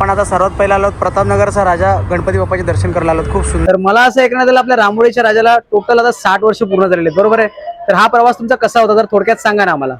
आपण आता सर्वात पहिला आलो प्रतापनगरचा राजा गणपती बाप्पाचे दर्शन करायला आलो. खूप सुंदर. मला असं ऐकण्यात आलं आपल्या रामोळीच्या राजाला टोटल आता 60 वर्ष पूर्ण झालेले, बरोबर आहे? तर हा प्रवास तुमचा कसा होता, तर थोडक्यात सांगा ना आम्हाला.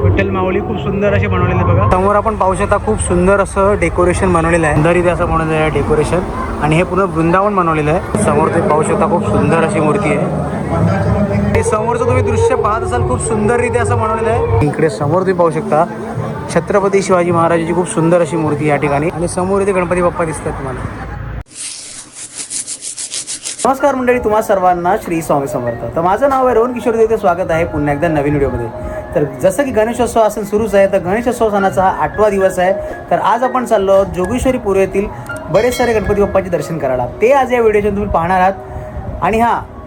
विठ्ठल माऊली खूप सुंदर असे बनवलेले बघा. समोर आपण पाहू शकता खूप सुंदर असं डेकोरेशन बनवलेलं आहे. सुंदर इथे असं बनवलेलं आहे डेकोरेशन, आणि हे पूर्ण वृंदावन बनवलेलं आहे. समोर ते पाहू शकता खूप सुंदर अशी मूर्ती आहे. हे समोरचं तुम्ही दृश्य पाहत असाल, खूप सुंदर इथे असं बनवलेलं आहे. इकडे समोर तुम्ही पाहू शकता छत्रपती शिवाजी महाराजांची खूप सुंदर अशी मूर्ती या ठिकाणी, आणि समोर इथे गणपती बाप्पा दिसतात तुम्हाला. नमस्कार मंडळी, तुम्हा सर्वांना श्री स्वामी समर्थ. तर माझं नाव आहे रोहन किशोर देवते. स्वागत आहे पुन्हा एकदा नवीन व्हिडिओमध्ये. तर जसं की गणेशोत्सव सण सुरूच आहे, तर गणेशोत्सव सणाचा हा 8वा दिवस आहे. तर आज आपण चाललो आहोत जोगेश्वरी पूर्व येथील बरेच सारे गणपती बाप्पाचे दर्शन करायला. ते आज या व्हिडिओचे तुम्ही पाहणार आहात. आणि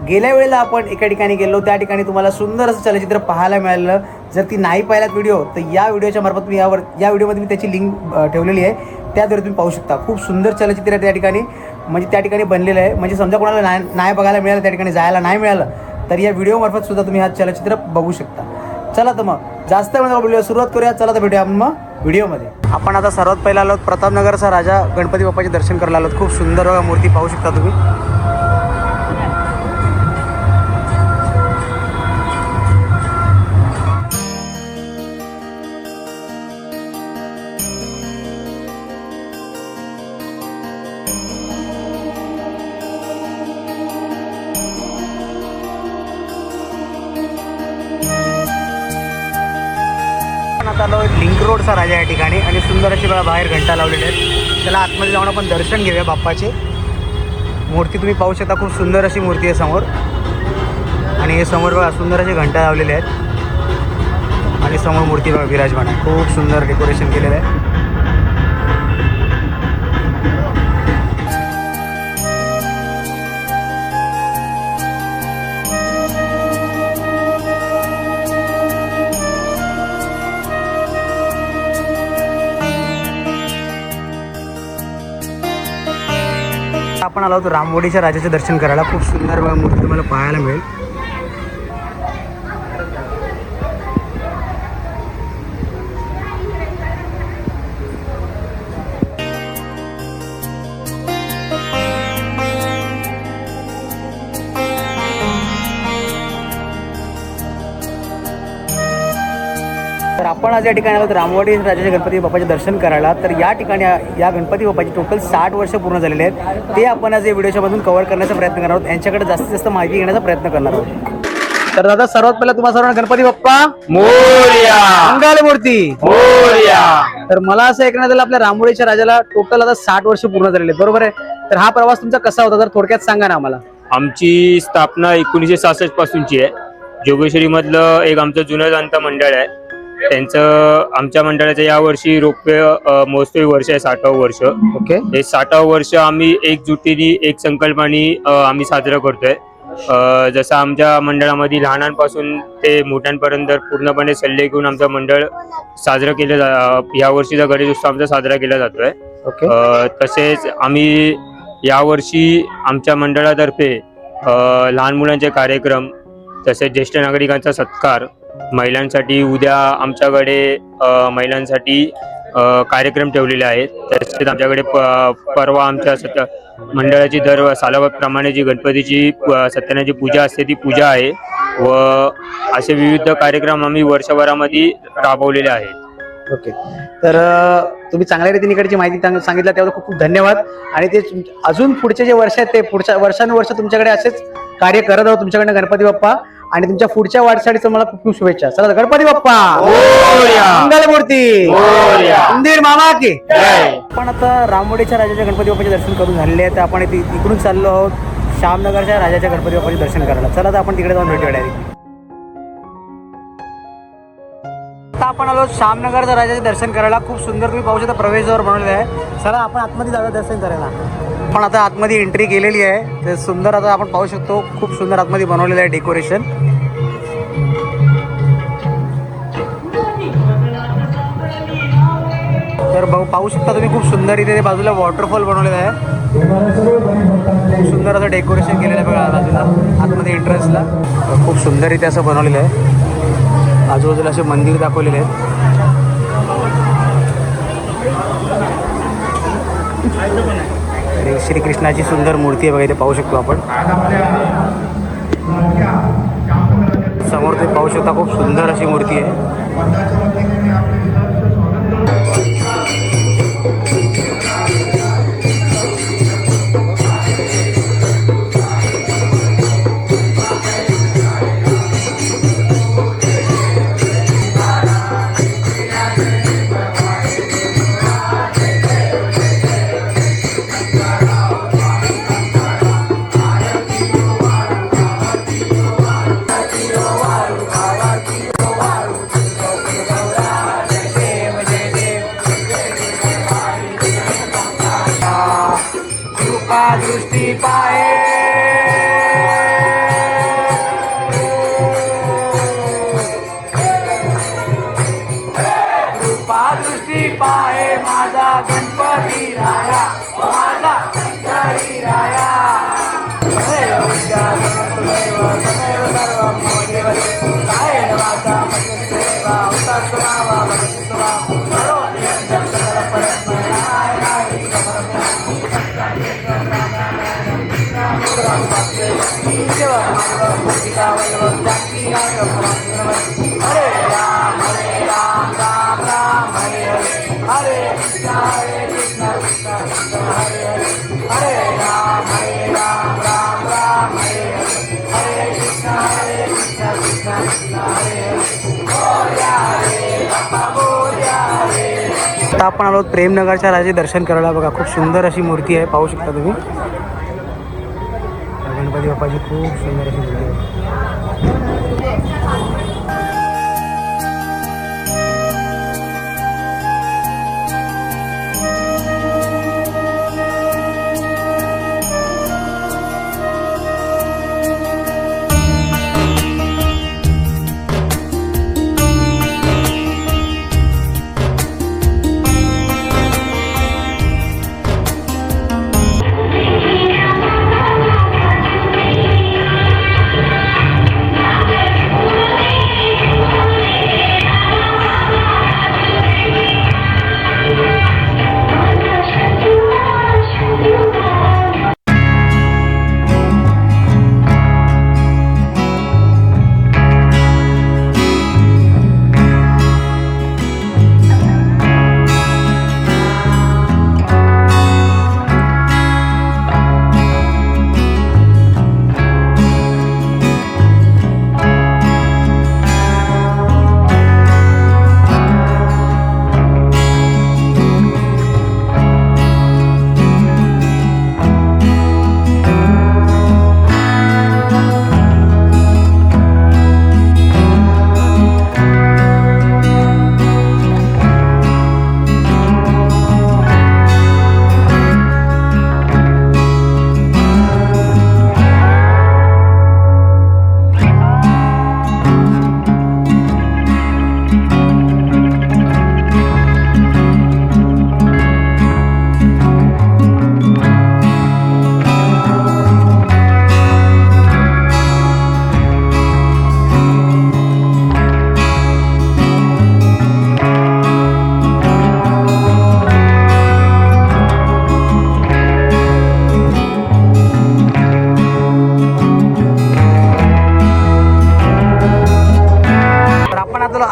गेल्या वेळेला आपण एका ठिकाणी गेलो, त्या ठिकाणी तुम्हाला सुंदर असं चलचित्र पाहायला मिळालं. जर ती नाही पाहिलात व्हिडिओ, तर या व्हिडिओच्या मार्फत मी या व्हिडिओमध्ये मी त्याची लिंक ठेवलेली आहे, त्याद्वारे तुम्ही पाहू शकता. खूप सुंदर चलचित्र आहे त्या ठिकाणी, म्हणजे त्या ठिकाणी बनलेलं आहे. म्हणजे समजा कोणाला नाही बघायला मिळालं, त्या ठिकाणी जायला नाही मिळालं, तर या व्हिडिओमार्फत सुद्धा तुम्ही हा चलचित्र बघू शकता. चला तर मग जास्त वेळ व्हिडिओ सुरुवात करूया. चला तर भेटूया आपण मग व्हिडिओमध्ये. आपण आता सर्वात पहिला आलो प्रतापनगरचा राजा गणपती बाप्पाचे दर्शन करायला आलो. खूप सुंदर बघा मूर्ती पाहू शकता तुम्ही. आता आलो लिंक रोडचा राजा या ठिकाणी, आणि सुंदर अशी बघा बाहेर घंटा लावलेले आहेत. त्याला आतमध्ये जाऊन आपण दर्शन घेऊया बाप्पाचे. मूर्ती तुम्ही पाहू शकता, खूप सुंदर अशी मूर्ती आहे समोर, आणि हे समोर बघा सुंदर असे घंटा लावलेले आहेत, आणि समोर मूर्ती बघा विराजमान आहे. खूप सुंदर डेकोरेशन केलेलं आहे. आपण आलो होतो रामवाडीच्या राजाचे दर्शन करायला. खूप सुंदर बघा मूर्ती तुम्हाला पाहायला मिळेल. तर आपण आज या ठिकाणी आलो रामवाडी राजाच्या गणपती बाप्पाचे दर्शन करायला. तर या ठिकाणी या गणपती बाप्पाची टोटल 60 वर्ष पूर्ण झालेले आहेत. ते आपण आज या व्हिडिओच्या मधून कव्हर करण्याचा प्रयत्न करणार आहोत. यांच्याकडे जास्तीत जास्त माहिती घेण्याचा प्रयत्न करणार आहोत. तर दादा, सर्वात पहिला तुम्हाला सर्वांना गणपती बाप्पा मोरया, मंगल मूर्ती मोरया. तर मला असं ऐकण्यात आलं आपल्या रामोळीच्या राजाला टोटल आता 60 वर्ष पूर्ण झालेले, बरोबर आहे? तर हा प्रवास तुमचा कसा होता, तर थोडक्यात सांगा ना आम्हाला. आमची स्थापना 1966 पासूनची आहे. जोगेश्वरी मधलं एक आमचं जुनं जाणतं मंडळ आहे. त्यांचं आमच्या मंडळाचं यावर्षी रौप्य महोत्सवी वर्ष आहे, 60वं वर्ष. ओके. हे 60वं वर्ष आम्ही एकजुटीने एक संकल्पाने आम्ही साजरं करतोय. जसं आमच्या मंडळामध्ये लहानांपासून ते मोठ्यांपर्यंत पूर्णपणे सल्ले घेऊन आमचं मंडळ साजरं केलं. या वर्षीचा गणेशोत्सव आमचा साजरा केला जातोय. ओके. तसेच आम्ही यावर्षी आमच्या मंडळातर्फे लहान मुलांचे कार्यक्रम, तसेच ज्येष्ठ नागरिकांचा सत्कार, महिलांसाठी उद्या आमच्याकडे महिलांसाठी कार्यक्रम ठेवलेले आहेत. तसेच आमच्याकडे परवा आमच्या मंडळाची दर सालाप्रमाणे जी गणपतीची सत्यनारायणाची पूजा असते ती पूजा आहे, व असे विविध कार्यक्रम आम्ही वर्षभरामध्ये राबवलेले आहेत. ओके. तर तुम्ही चांगल्या रीतीने इकडची माहिती सांगितलं, त्याबद्दल खूप खूप धन्यवाद. आणि ते अजून पुढचे जे वर्ष आहेत ते पुढच्या वर्षानुवर्ष तुमच्याकडे असेच कार्य करत आहोत तुमच्याकडनं गणपती बाप्पा, आणि तुमच्या पुढच्या वाटसाठी तुम्हाला खूप खूप शुभेच्छा. चला, गणपती बाप्पा मोरया, मंगल मूर्ती मोरया, मंदिर मामा की जय. आपण आता रामवाडीच्या राजाच्या गणपती बाप्पाचे दर्शन करून झालेले आहे. तर आपण इकडून चाललो आहोत श्यामनगरच्या राजाच्या गणपती बाप्पाचे दर्शन करायला. चला तर आपण तिकडे जाऊन भेटूया डायरेक्ट. आता आपण आलो श्यामनगरच्या राजाचे दर्शन करायला. खूप सुंदर तुम्ही पाहू शकता प्रवेशद्वार बनवलेलं आहे. चला आपण आतमध्ये जाऊया दर्शन करायला. आपण आता आतमध्ये एंट्री केलेली आहे. ते सुंदर आता आपण पाहू शकतो, खूप सुंदर आतमध्ये बनवलेलं आहे डेकोरेशन. तर पाहू शकता तुम्ही खूप सुंदर इथे बाजूला वॉटरफॉल बनवलेला आहे. खूप सुंदर असं डेकोरेशन केलेलं आहे बघा बाजूला आतमध्ये एंट्रन्सला. खूप सुंदर इथे असं बनवलेलं आहे. आजूबाजूला असे मंदिर दाखवलेले आहेत. श्रीकृष्णाची सुंदर मूर्ती आहे बघा इथे पाहू शकतो आपण. समोर ते पाहू शकता खूप सुंदर अशी मूर्ती आहे. दृष्टी पाहे कृपा दृष्टी पाहे माझा गणपती राया, माझा गणपती राया. हरे राम राम राम हरे हरे, हरे कृष्ण कृष्ण कृष्ण हरे हरे, हरे राम राम राम हरे हरे, हरे कृष्ण कृष्ण कृष्ण हरे हरे. बोल्या रे बाप्पा बोल्या रे. आता आपण आलो प्रेमनगरच्या राजे दर्शन करायला. बघा खूप सुंदर अशी मूर्ती आहे पाहू शकता तुम्ही. गणपती बाप्पाची खूप सुंदर अशी मूर्ती आहे.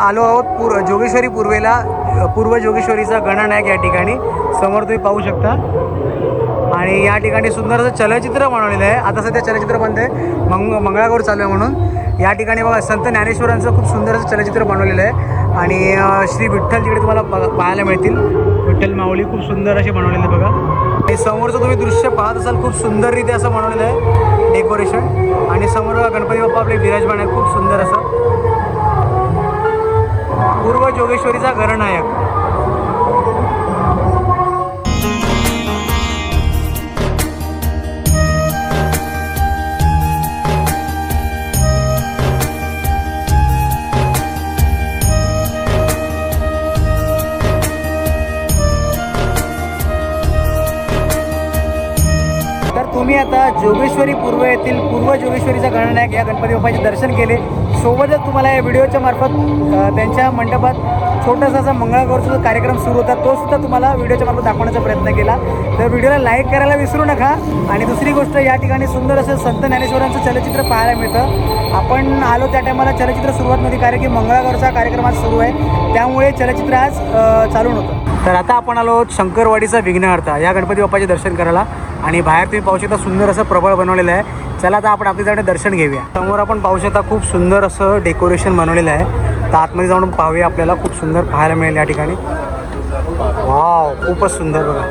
आलो आहोत जोगेश्वरी पूर्व जोगेश्वरीचा गणनायक या ठिकाणी समोर तुम्ही पाहू शकता. आणि या ठिकाणी सुंदर असं चलचित्र बनवलेलं आहे. आता सध्या चलचित्र बंद आहे, मंगळागौर चालू आहे म्हणून. या ठिकाणी बघा संत ज्ञानेश्वरांचं खूप सुंदर असं चलचित्र बनवलेलं आहे. आणि श्री विठ्ठल जिकडे तुम्हाला पाहायला मिळतील, विठ्ठल माऊली खूप सुंदर असे बनवलेले बघा. आणि समोरचं तुम्ही दृश्य पाहत असाल, खूप सुंदररीत्या असं बनवलेलं आहे डेकोरेशन. आणि समोर गणपती बाप्पा आपले विराजमान आहे खूप सुंदर असं. पूर्व जोगेश्वरीचा गणनायक. तुम्ही आता जोगेश्वरी पूर्व येथील पूर्व जोगेश्वरीचा गणनायक या गणपती बाप्पाचे दर्शन केले. सोबतच तुम्हाला या व्हिडिओच्या मार्फत त्यांच्या मंडपात छोटासा असा मंगळागौरचा जो कार्यक्रम सुरू होता तो सुद्धा तुम्हाला व्हिडिओच्या मार्फत दाखवण्याचा प्रयत्न केला. तर व्हिडिओला लाईक करायला विसरू नका. आणि दुसरी गोष्ट, या ठिकाणी सुंदर असं संत ज्ञानेश्वरांचं चलचित्र पाहायला मिळतं. आपण आलो त्या टायमाला चलचित्र सुरुवात नव्हती, कारण की मंगळागौरचा कार्यक्रम आज सुरू आहे, त्यामुळे चलचित्र आज चालू नव्हतं. तर आता आपण आलो शंकरवाडीचा विघ्नहर्ता या गणपती बाप्पाचे दर्शन करायला. आणि बाहेर तुम्ही पाहू शकता सुंदर असं प्रबळ बनवलेलं आहे. चला आता आपण आपल्या जाऊन दर्शन घेऊया. समोर आपण पाहू शकता खूप सुंदर असं डेकोरेशन बनवलेलं आहे. तर आतमध्ये जाऊन पाहूया, आपल्याला खूप सुंदर पाहायला मिळेल या ठिकाणी. वाव, खूपच सुंदर बघा.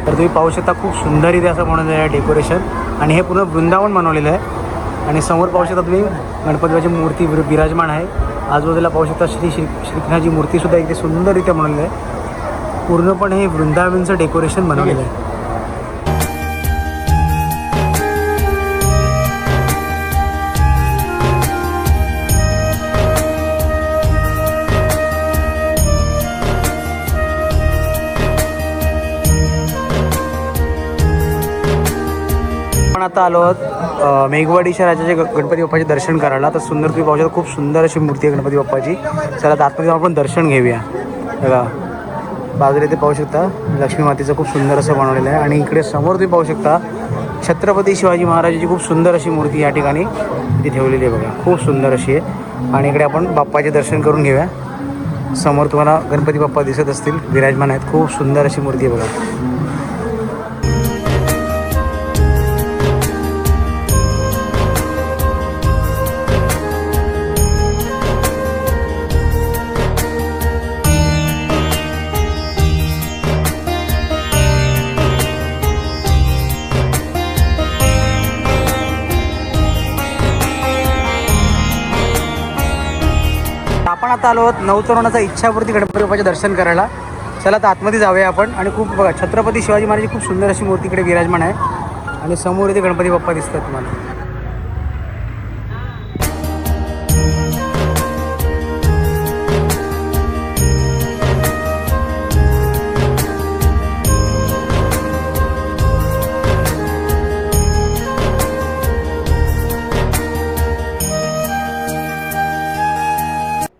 तर तुम्ही पाहू शकता खूप सुंदर इथे असं बनवलेलं आहे डेकोरेशन. आणि हे पूर्ण वृंदावन बनवलेलं आहे. आणि समोर पाहू शकता तुम्ही गणपतीची मूर्ती विराजमान आहे. आजूबाजूला पाहू शकता श्रीकृष्णाची मूर्तीसुद्धा इथे सुंदररित्या बनवलेली आहे. पूर्णपणे हे वृंदावनचं डेकोरेशन बनवलेलं आहे. आपण आता आलो आहोत मेघवाडी शहराचे गणपती बाप्पाचे दर्शन करायला. तर सुंदर तुम्ही पाहू शकता, खूप सुंदर अशी मूर्ती आहे गणपती बाप्पाची. चला आतमध्ये आपण दर्शन घेऊया. बघा बाजूला इथे पाहू शकता लक्ष्मी मातेचं खूप सुंदर असं बनवलेलं आहे. आणि इकडे समोर तुम्ही पाहू शकता छत्रपती शिवाजी महाराजांची खूप सुंदर अशी मूर्ती या ठिकाणी ती ठेवलेली आहे. बघा खूप सुंदर अशी आहे. आणि इकडे आपण बाप्पाचे दर्शन करून घेऊया. समोर तुम्हाला गणपती बाप्पा दिसत असतील, विराजमान आहेत. खूप सुंदर अशी मूर्ती आहे बघा. आपण आता आलो आहोत नवतरुणाचा इच्छापूर्ती गणपती बाप्पाचे दर्शन करायला. चला तर आतमध्ये जाऊया आपण. आणि खूप बघा छत्रपती शिवाजी महाराजांची खूप सुंदर अशी मूर्ती इकडे विराजमान आहे. आणि समोर इथे गणपती बाप्पा दिसतात तुम्हाला.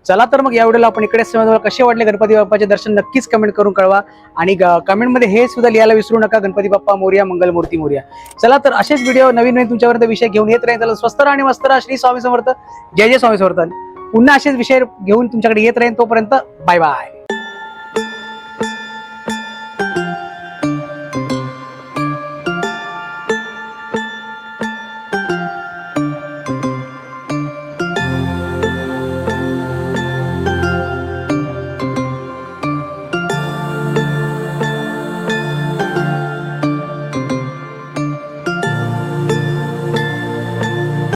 चला तर मग या व्हिडिओला आपण इकडे कसे वाटले गणपती बाप्पाचे दर्शन नक्कीच कमेंट करून कळवा. आणि कमेंटमध्ये हे सुद्धा लिहायला विसरू नका, गणपती बाप्पा मोरया, मंगलमूर्ती मोरया. चला तर असेच व्हिडिओ नवीन नवीन तुमच्यापर्यंत विषय घेऊन येत राहील. चला स्वस्त राहा आणि मस्त राहा. श्री स्वामी समर्थ. जय जय स्वामी समर्थ. पुन्हा असेच विषय घेऊन तुमच्याकडे येत राहील. तोपर्यंत बाय बाय.